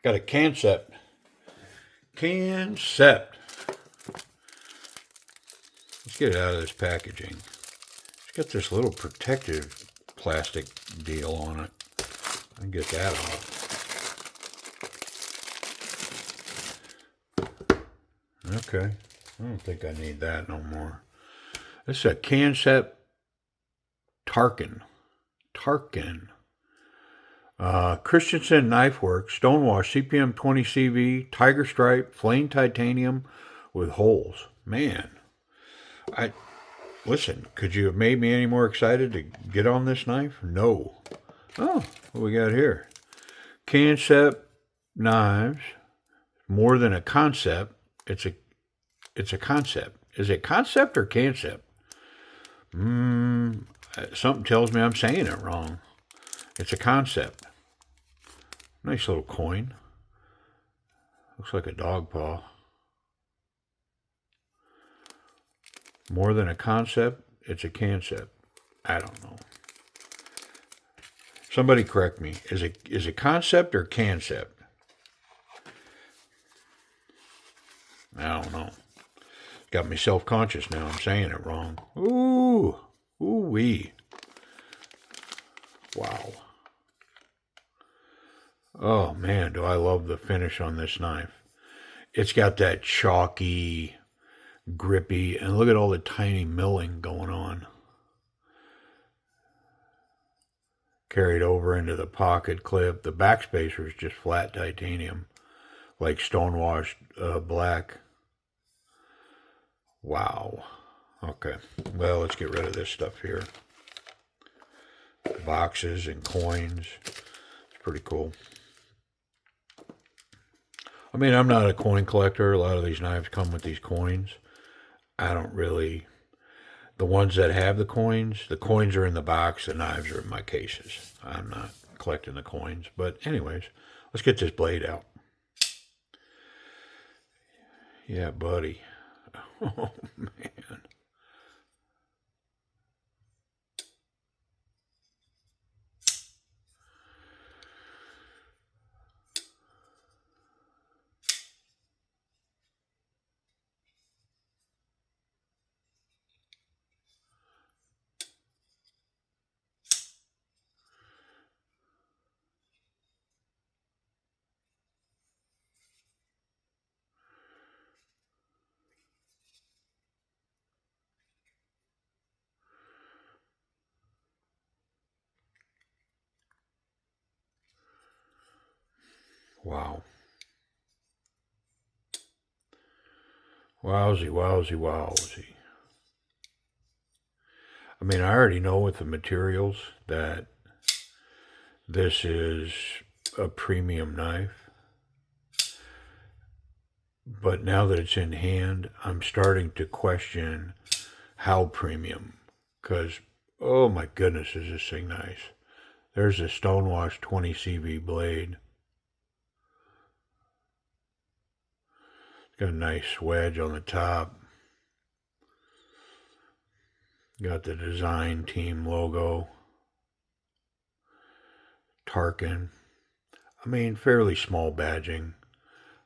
Got a Kansept. Kansept. Let's get it out of this packaging. It's got this little protective plastic deal on it. I can get that off. Okay. I don't think I need that no more. This is a Kansept Tarkin. Christensen Knife Works, Stonewash, CPM 20 CV, Tiger Stripe, Flame Titanium with holes. Man, listen, could you have made me any more excited to get on this knife? No. Oh, what we got here? Kansept knives, more than a concept. It's a concept. Is it concept or Kansept? Something tells me I'm saying it wrong. It's a concept. Nice little coin. Looks like a dog paw. More than a concept, it's a Kansept. I don't know. Somebody correct me. Is it concept or Kansept? I don't know. Got me self-conscious now. I'm saying it wrong. Ooh-wee. Wow. Oh, man, do I love the finish on this knife. It's got that chalky, grippy, and look at all the tiny milling going on. Carried over into the pocket clip. The backspacer is just flat titanium, like stonewashed black. Wow. Okay, well, let's get rid of this stuff here. Boxes and coins. It's pretty cool. I mean, I'm not a coin collector. A lot of these knives come with these coins. I don't really... The ones that have the coins are in the box. The knives are in my cases. I'm not collecting the coins. But anyways, let's get this blade out. Yeah, buddy. Oh, man. Wow. Wowzy, wowzy, wowzy. I mean, I already know with the materials that this is a premium knife. But now that it's in hand, I'm starting to question how premium. Because, oh my goodness, is this thing nice. There's a Stonewash 20 CV blade. It's got a nice wedge on the top. Got the design team logo. Tarkin. I mean, fairly small badging.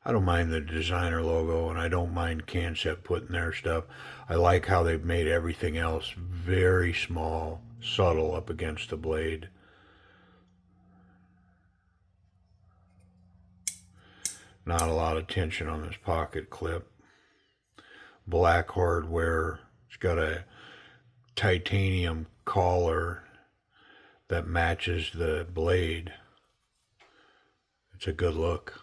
I don't mind the designer logo, and I don't mind Kansept putting their stuff. I like how they've made everything else very small, subtle up against the blade. Not a lot of tension on this pocket clip. Black hardware. It's got a titanium collar that matches the blade. It's a good look.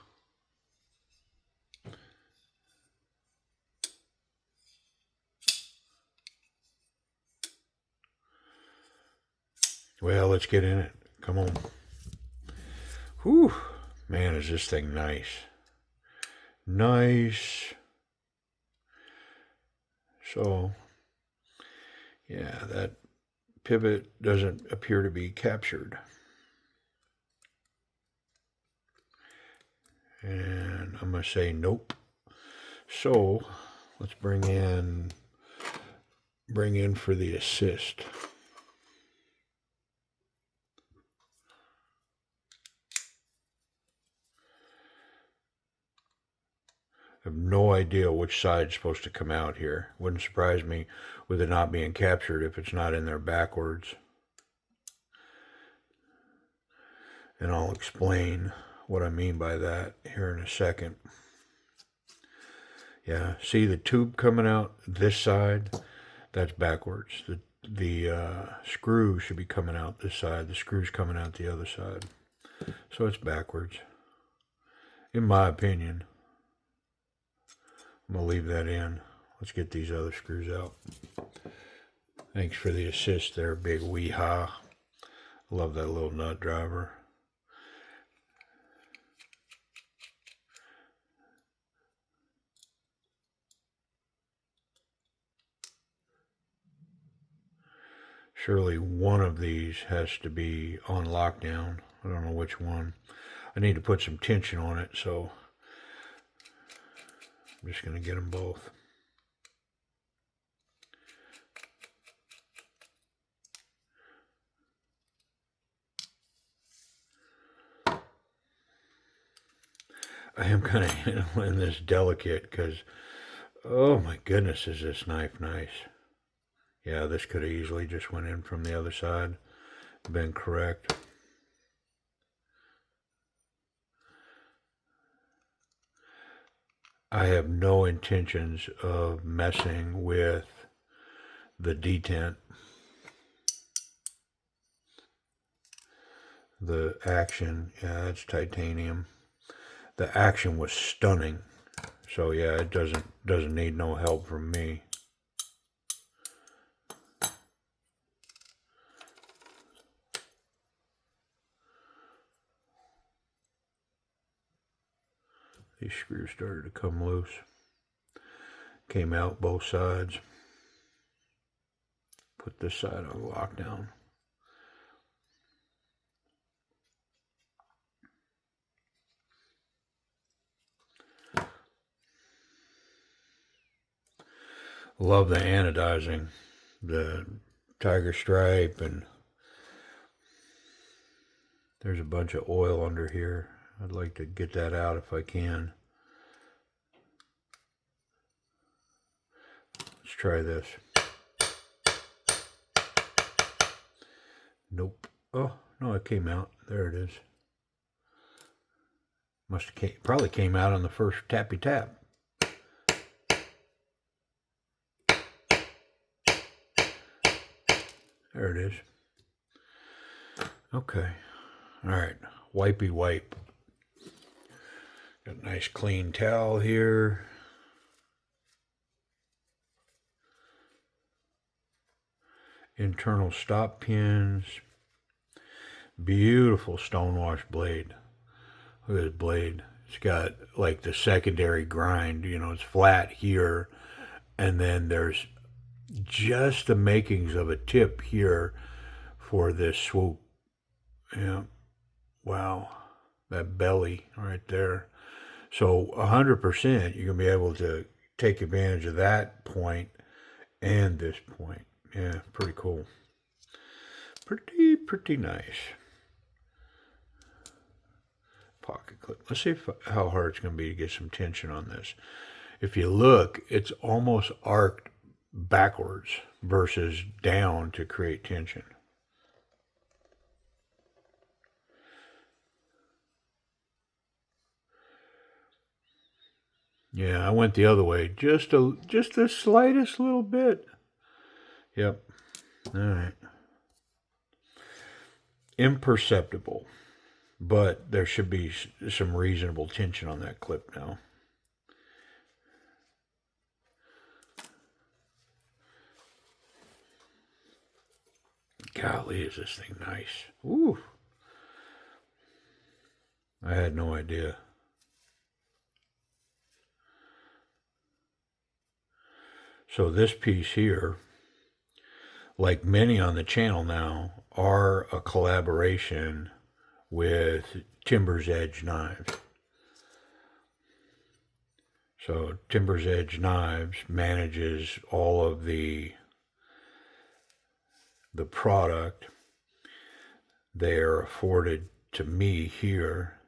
Well, let's get in it. Come on. Whew. Man, is this thing nice. Nice. So, yeah, that pivot doesn't appear to be captured. And I'm going to say nope. So, let's bring in for the assist. I have no idea which side's supposed to come out here. Wouldn't surprise me with it not being captured if it's not in there backwards. And I'll explain what I mean by that here in a second. Yeah, see the tube coming out this side? That's backwards. The screw should be coming out this side. The screw's coming out the other side. So it's backwards, in my opinion. I'm going to leave that in. Let's get these other screws out. Thanks for the assist there, Big Weehaw. Love that little nut driver. Surely one of these has to be on lockdown. I don't know which one. I need to put some tension on it, so I'm just going to get them both. I am kind of handling this delicate because, oh my goodness, is this knife nice. Yeah, this could have easily just went in from the other side, been correct. I have no intentions of messing with the detent. The action, yeah, it's titanium. The action was stunning. So yeah, it doesn't need no help from me. These screws started to come loose. Came out both sides. Put this side on lockdown. Love the anodizing, the tiger stripe, and there's a bunch of oil under here. I'd like to get that out if I can. Let's try this. Nope. Oh, no, it came out. There it is. Probably came out on the first tappy tap. There it is. Okay. All right. Wipey wipe. Got a nice clean towel here. Internal stop pins. Beautiful stonewash blade. Look at this blade. It's got like the secondary grind. You know, it's flat here. And then there's just the makings of a tip here for this swoop. Yeah. Wow. That belly right there. So 100% you're going to be able to take advantage of that point and this point. Yeah, pretty cool. Pretty nice. Pocket clip. Let's see how hard it's going to be to get some tension on this. If you look, it's almost arced backwards versus down to create tension. Yeah, I went the other way, just the slightest little bit. Yep. All right. Imperceptible, but there should be some reasonable tension on that clip now. Golly, is this thing nice. Ooh. I had no idea. So this piece here, like many on the channel now, are a collaboration with Timber's Edge Knives. So Timber's Edge Knives manages all of the product. They are afforded to me here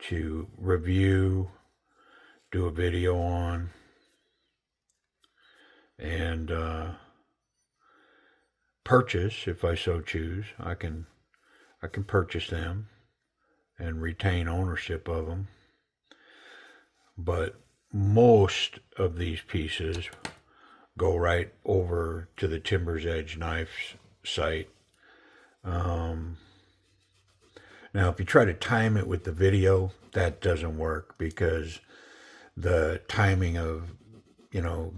to review, do a video on, and purchase if I so choose. I can purchase them and retain ownership of them. But most of these pieces go right over to the Timber's Edge Knives site. Now, if you try to time it with the video, that doesn't work because the timing of,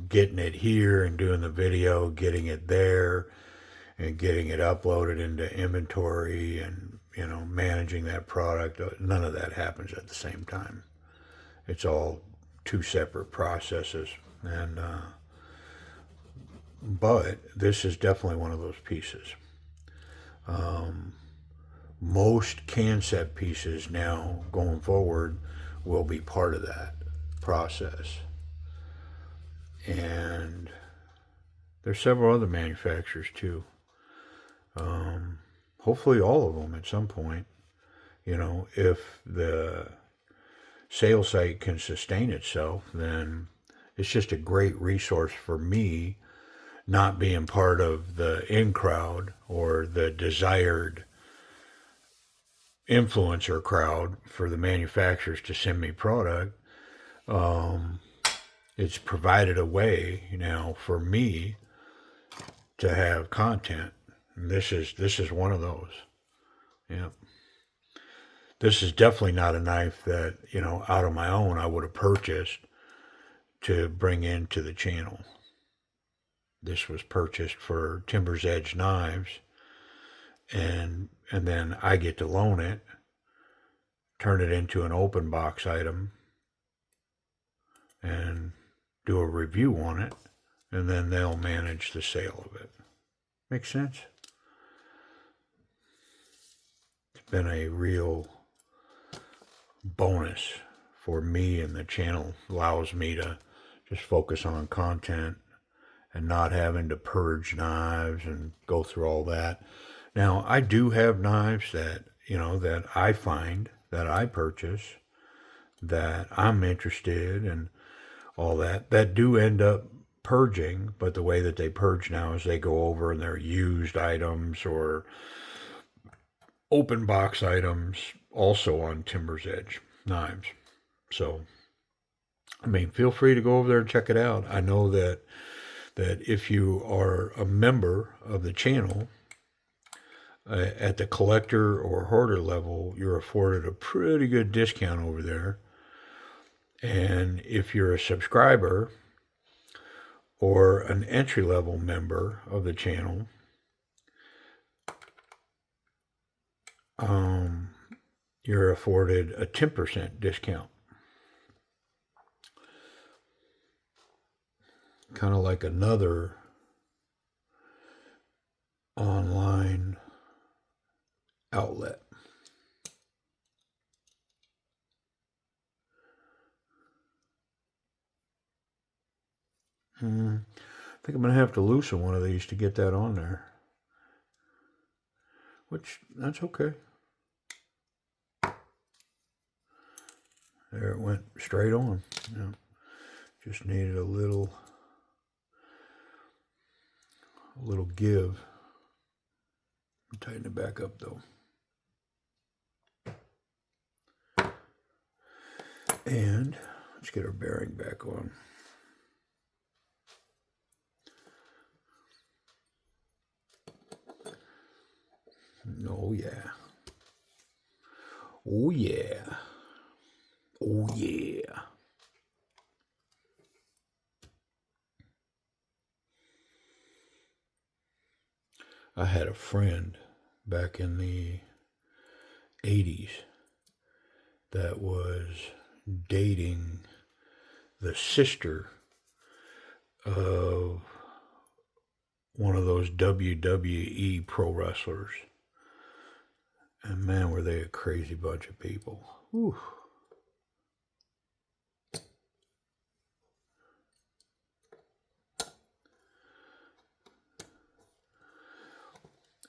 getting it here and doing the video, getting it there, and getting it uploaded into inventory and, managing that product, none of that happens at the same time. It's all two separate processes. And, but this is definitely one of those pieces. Most Kansept pieces now going forward will be part of that process. And there's several other manufacturers too. Hopefully all of them at some point. If the sales site can sustain itself, then it's just a great resource for me, not being part of the in crowd or the desired influencer crowd for the manufacturers to send me product. It's provided a way now for me to have content. And this is one of those. Yeah. This is definitely not a knife that, out of my own I would have purchased to bring into the channel. This was purchased for Timber's Edge Knives, and then I get to loan it, turn it into an open box item, and do a review on it, and then they'll manage the sale of it. Makes sense? It's been a real bonus for me, and the channel allows me to just focus on content and not having to purge knives and go through all that. Now, I do have knives that, that I find, that I purchase, that I'm interested in, all that do end up purging, but the way that they purge now is they go over and they're used items or open box items also on Timber's Edge Knives. So, feel free to go over there and check it out. I know that if you are a member of the channel, at the collector or hoarder level, you're afforded a pretty good discount over there. And if you're a subscriber or an entry-level member of the channel, you're afforded a 10% discount. Kind of like another online outlet. I think I'm going to have to loosen one of these to get that on there. Which, that's okay. There it went straight on. Yeah. Just needed a little give. Tighten it back up though. And let's get our bearing back on. Oh yeah. Oh yeah. Oh yeah. I had a friend back in the 80s that was dating the sister of one of those WWE pro wrestlers. And man, were they a crazy bunch of people. Whew.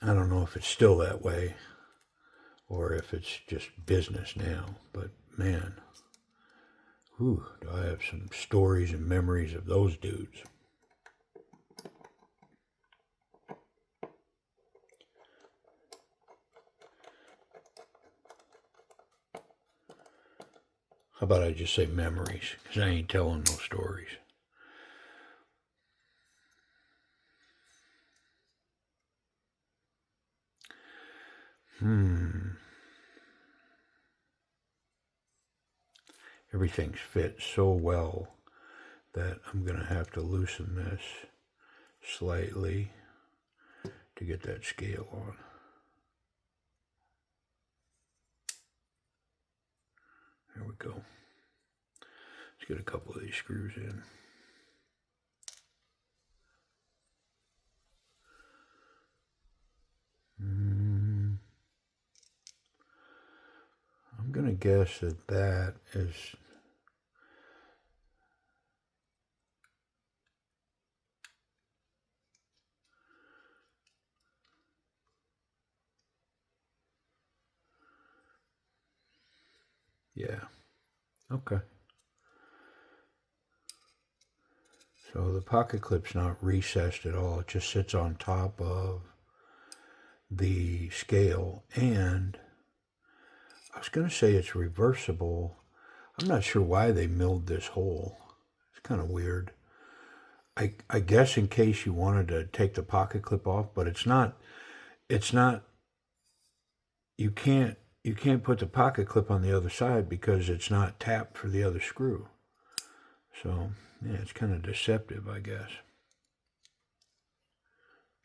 I don't know if it's still that way or if it's just business now, but man, Whew, do I have some stories and memories of those dudes. How about I just say memories, because I ain't telling no stories. Everything's fit so well that I'm going to have to loosen this slightly to get that scale on. There we go. Let's get a couple of these screws in. I'm going to guess that that is... Yeah. Okay. So the pocket clip's not recessed at all. It just sits on top of the scale. And I was going to say it's reversible. I'm not sure why they milled this hole. It's kind of weird. I guess in case you wanted to take the pocket clip off, but it's not, you can't put the pocket clip on the other side because it's not tapped for the other screw. So, yeah, it's kind of deceptive, I guess.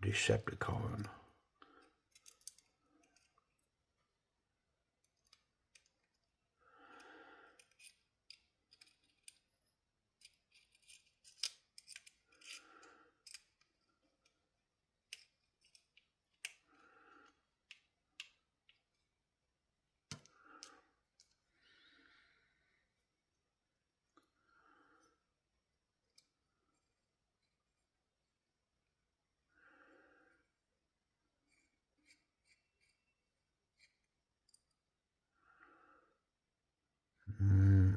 Decepticon.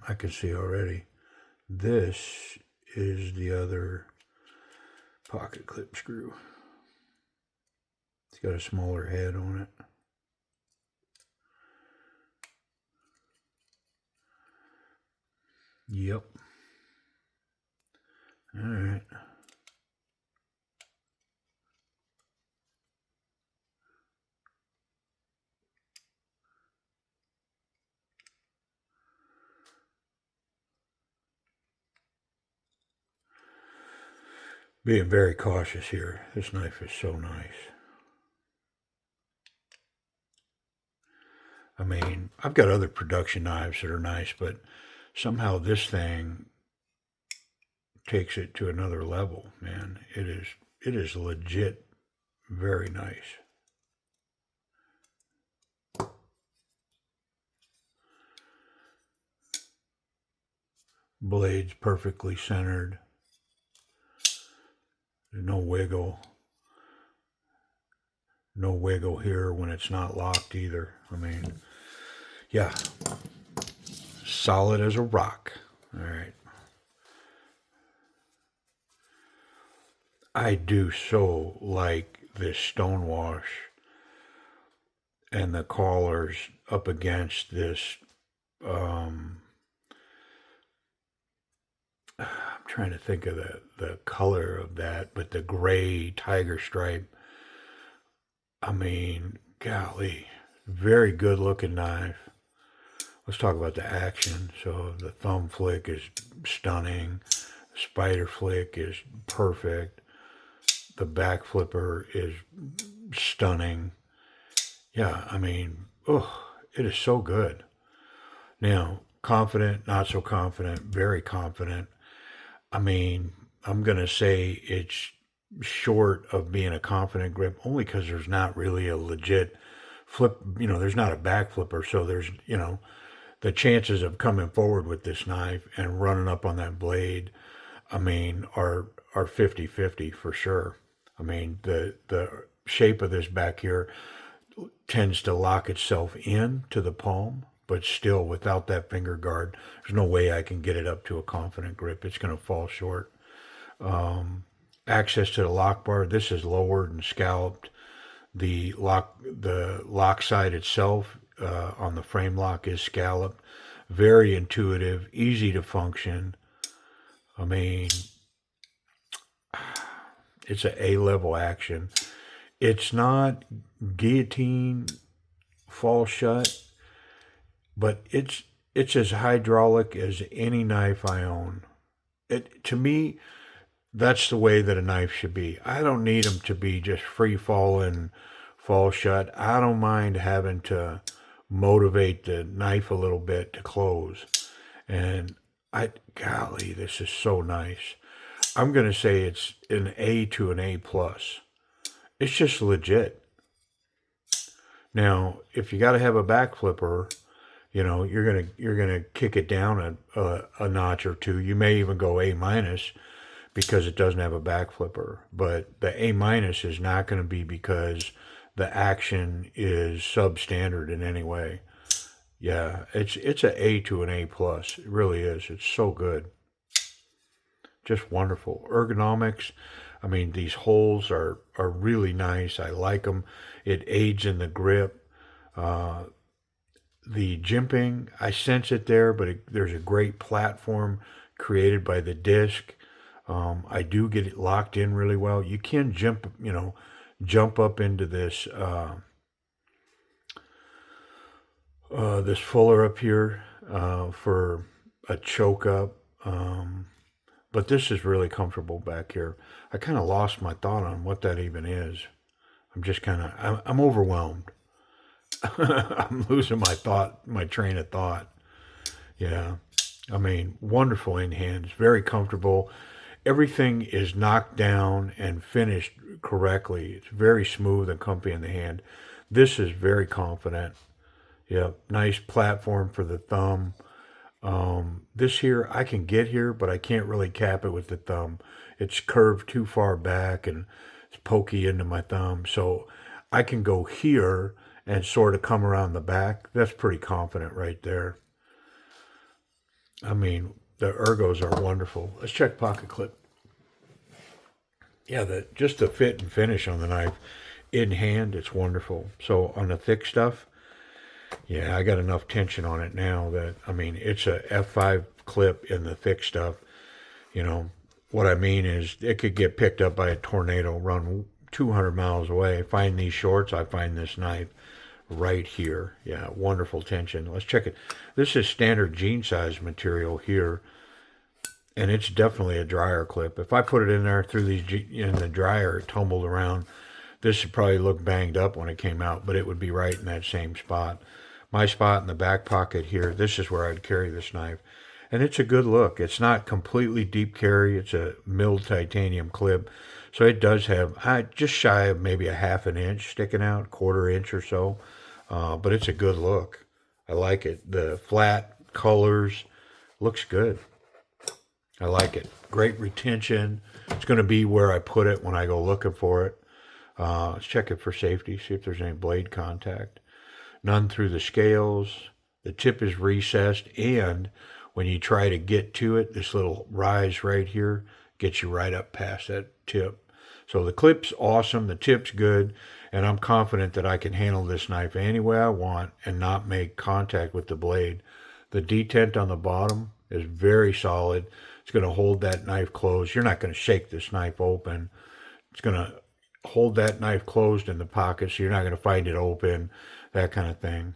I can see already. This is the other pocket clip screw. It's got a smaller head on it. Yep. All right. Being very cautious here. This knife is so nice. I mean, I've got other production knives that are nice, but somehow this thing takes it to another level, man. It is legit very nice. Blades perfectly centered. There's no wiggle. No wiggle here when it's not locked either. I mean, yeah. Solid as a rock. All right. I do so like this stonewash and the collars up against this. I'm trying to think of the color of that, but the gray tiger stripe. I mean, golly, very good looking knife. Let's talk about the action. So the thumb flick is stunning. The spider flick is perfect. The back flipper is stunning. Yeah, I mean, it is so good. Now, confident, not so confident, very confident. I mean, I'm going to say it's short of being a confident grip only because there's not really a legit flip. There's not a back flipper. So there's, the chances of coming forward with this knife and running up on that blade, I mean, are 50-50 for sure. I mean, the shape of this back here tends to lock itself in to the palm but still without that finger guard, there's no way I can get it up to a confident grip. It's going to fall short. Access to the lock bar. This is lowered and scalloped. The lock side itself on the frame lock is scalloped. Very intuitive, easy to function. I mean, it's an A-level action. It's not guillotine fall shut, but it's as hydraulic as any knife I own. To me, that's the way that a knife should be. I don't need them to be just free falling, fall shut. I don't mind having to motivate the knife a little bit to close. And golly, this is so nice. I'm going to say it's an A to an A plus. It's just legit. Now, if you got to have a back flipper, you're gonna kick it down a notch or two. You may even go A minus because it doesn't have a back flipper. But the A minus is not going to be because the action is substandard in any way. Yeah, it's an A to an A plus. It really is. It's so good. Just wonderful. Ergonomics. I mean, these holes are really nice. I like them. It aids in the grip. The jimping, I sense it there, but there's a great platform created by the disc. I do get it locked in really well. You can jump up into this this fuller up here for a choke up. But this is really comfortable back here. I kind of lost my thought on what that even is. I'm overwhelmed. I'm losing my train of thought. Yeah. I mean, wonderful in hands, very comfortable. Everything is knocked down and finished correctly. It's very smooth and comfy in the hand. This is very confident. Yeah, nice platform for the thumb. This here, I can get here, but I can't really cap it with the thumb. It's curved too far back and it's pokey into my thumb. So I can go here and sort of come around the back. That's pretty confident right there. I mean, the ergos are wonderful. Let's check pocket clip. Yeah, just the fit and finish on the knife in hand, it's wonderful. So on the thick stuff, yeah, I got enough tension on it now that, I mean, it's a F5 clip in the thick stuff. What I mean is it could get picked up by a tornado, run 200 miles away. Find these shorts, I find this knife right here. Yeah, wonderful tension. Let's check it. This is standard jean size material here, and it's definitely a dryer clip. If I put it in there in the dryer, it tumbled around. This would probably look banged up when it came out, but it would be right in that same spot. My spot in the back pocket here, this is where I'd carry this knife. And it's a good look. It's not completely deep carry. It's a milled titanium clip. So it does have just shy of maybe a half an inch sticking out, quarter inch or so. But it's a good look. I like it. The flat colors looks good. I like it. Great retention. It's going to be where I put it when I go looking for it. Let's check it for safety, see if there's any blade contact. None through the scales. The tip is recessed, and when you try to get to it, this little rise right here gets you right up past that tip. So the clip's awesome, the tip's good, and I'm confident that I can handle this knife any way I want and not make contact with the blade. The detent on the bottom is very solid. It's going to hold that knife closed. You're not going to shake this knife open. It's going to hold that knife closed in the pocket, so you're not going to find it open, that kind of thing.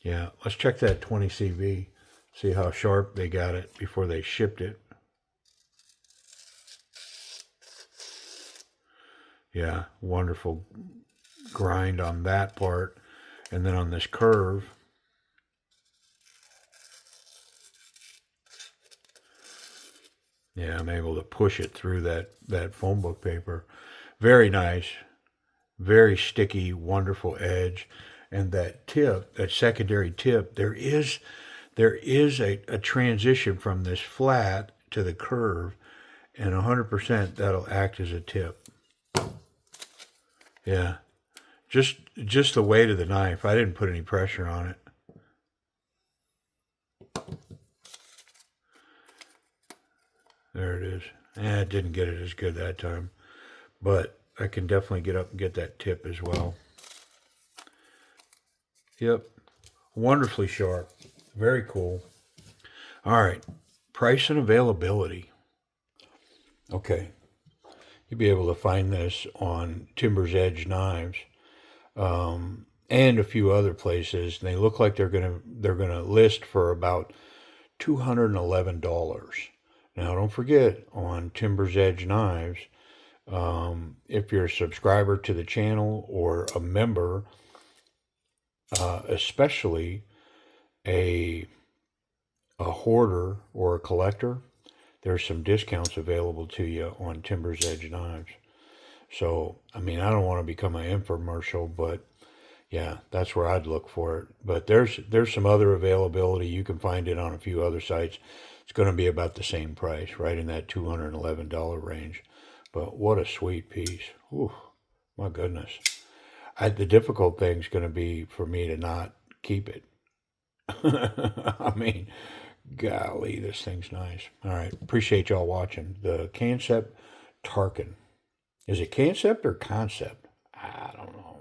Yeah, let's check that 20 CV, see how sharp they got it before they shipped it. Yeah, wonderful grind on that part. And then on this curve, yeah, I'm able to push it through that phone book paper. Very nice, very sticky, wonderful edge. And that tip, that secondary tip, there is a transition from this flat to the curve, and 100% that'll act as a tip. Yeah, just the weight of the knife. I didn't put any pressure on it. There it is. I didn't get it as good that time, but I can definitely get up and get that tip as well. Yep, wonderfully sharp. Very cool. All right, price and availability. Okay, you'll be able to find this on Timber's Edge Knives, and a few other places. And they look like they're gonna list for about $211. Now, don't forget on Timber's Edge Knives, if you're a subscriber to the channel or a member, especially a hoarder or a collector, there's some discounts available to you on Timber's Edge Knives. So, I mean, I don't want to become an infomercial, but yeah, that's where I'd look for it. But there's some other availability. You can find it on a few other sites. It's going to be about the same price, right in that $211 range. But what a sweet piece. Ooh, my goodness. The difficult thing's going to be for me to not keep it. I mean, golly, this thing's nice. All right, appreciate y'all watching. The Kansept Tarkin. Is it Kansept or Concept? I don't know.